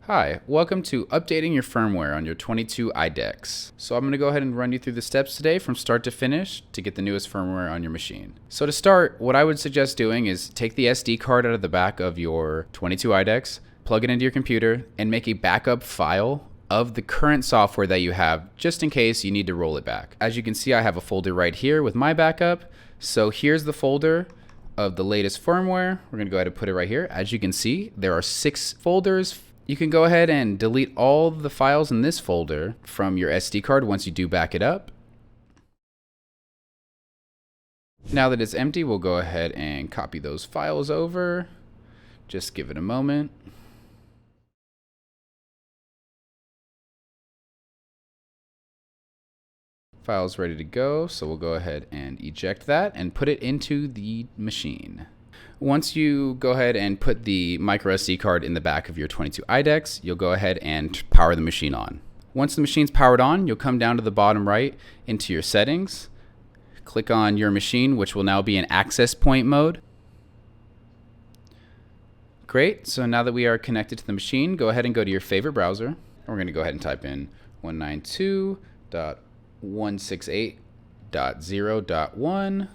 Hi, welcome to updating your firmware on your 22 IDEX. So I'm going to go ahead and run you through the steps today from start to finish to get the newest firmware on your machine. So to start, what I would suggest doing is take the SD card out of the back of your 22 IDEX, plug it into your computer, and make a backup file of the current software that you have, just in case you need to roll it back. As you can see, I have a folder right here with my backup. So here's the folder of the latest firmware. We're going to go ahead and put it right here. As you can see, there are 6 folders. You can go ahead and delete all the files in this folder from your SD card once you do back it up. Now that it's empty, we'll go ahead and copy those files over. Just give it a moment. File's ready to go, so we'll go ahead and eject that and put it into the machine. Once you go ahead and put the micro SD card in the back of your 22 IDEX, you'll go ahead and power the machine on. Once the machine's powered on, you'll come down to the bottom right into your settings, click on your machine, which will now be in access point mode. Great, so now that we are connected to the machine, go ahead and go to your favorite browser. We're going to go ahead and type in 192.168.0.1.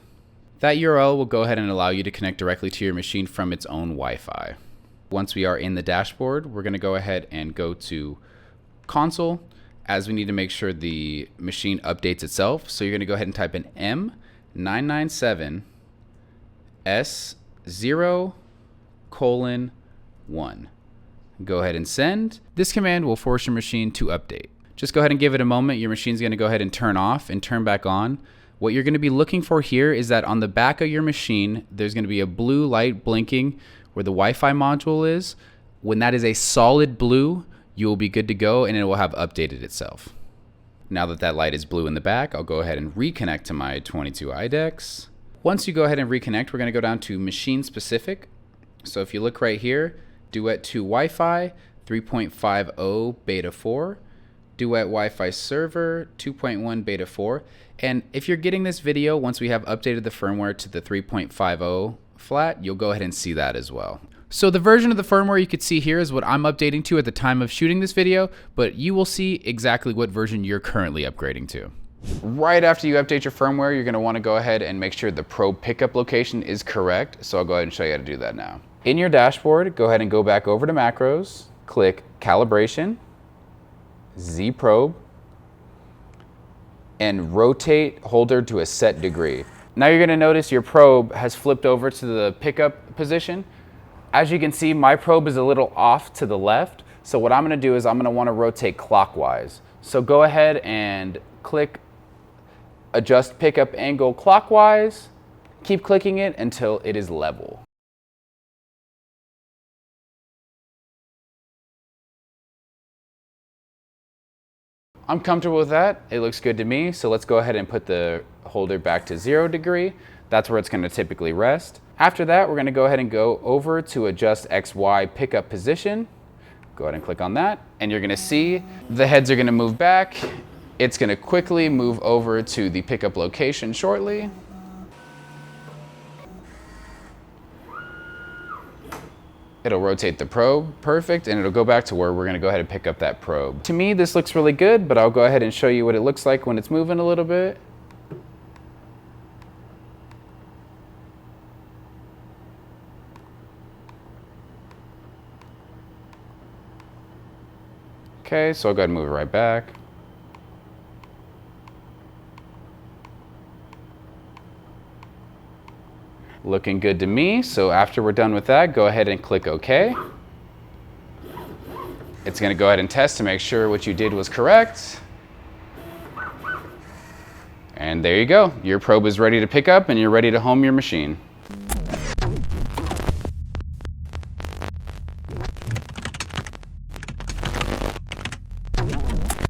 That URL will go ahead and allow you to connect directly to your machine from its own Wi-Fi. Once we are in the dashboard, we're going to go ahead and go to console, as we need to make sure the machine updates itself. So you're going to go ahead and type in M997S0:1. Go ahead and send. This command will force your machine to update. Just go ahead and give it a moment. Your machine's going to go ahead and turn off and turn back on. What you're going to be looking for here is that on the back of your machine, there's going to be a blue light blinking where the Wi-Fi module is. When that is a solid blue, you will be good to go and it will have updated itself. Now that that light is blue in the back, I'll go ahead and reconnect to my 22 IDEX. Once you go ahead and reconnect, we're going to go down to machine specific. So if you look right here, Duet 2 Wi-Fi 3.50 beta 4. Duet Wi-Fi server 2.1 beta 4. And if you're getting this video once we have updated the firmware to the 3.50 flat, you'll go ahead and see that as well. So the version of the firmware you could see here is what I'm updating to at the time of shooting this video, but you will see exactly what version you're currently upgrading to. Right after you update your firmware, you're going to want to go ahead and make sure the probe pickup location is correct. So I'll go ahead and show you how to do that now. In your dashboard, go ahead and go back over to macros, click calibration, Z probe, and rotate holder to a set degree. Now you're going to notice your probe has flipped over to the pickup position. As you can see, my probe is a little off to the left. So what I'm going to do is I'm going to want to rotate clockwise. So go ahead and click adjust pickup angle clockwise. Keep clicking it until it is level. I'm comfortable with that. It looks good to me. So let's go ahead and put the holder back to 0 degree. That's where it's going to typically rest. After that, we're going to go ahead and go over to adjust XY pickup position. Go ahead and click on that. And you're going to see the heads are going to move back. It's going to quickly move over to the pickup location shortly. It'll rotate the probe, perfect, and it'll go back to where we're gonna go ahead and pick up that probe. To me, this looks really good, but I'll go ahead and show you what it looks like when it's moving a little bit. Okay, so I'll go ahead and move it right back. Looking good to me, so after we're done with that, go ahead and click OK. It's going to go ahead and test to make sure what you did was correct. And there you go. Your probe is ready to pick up and you're ready to home your machine.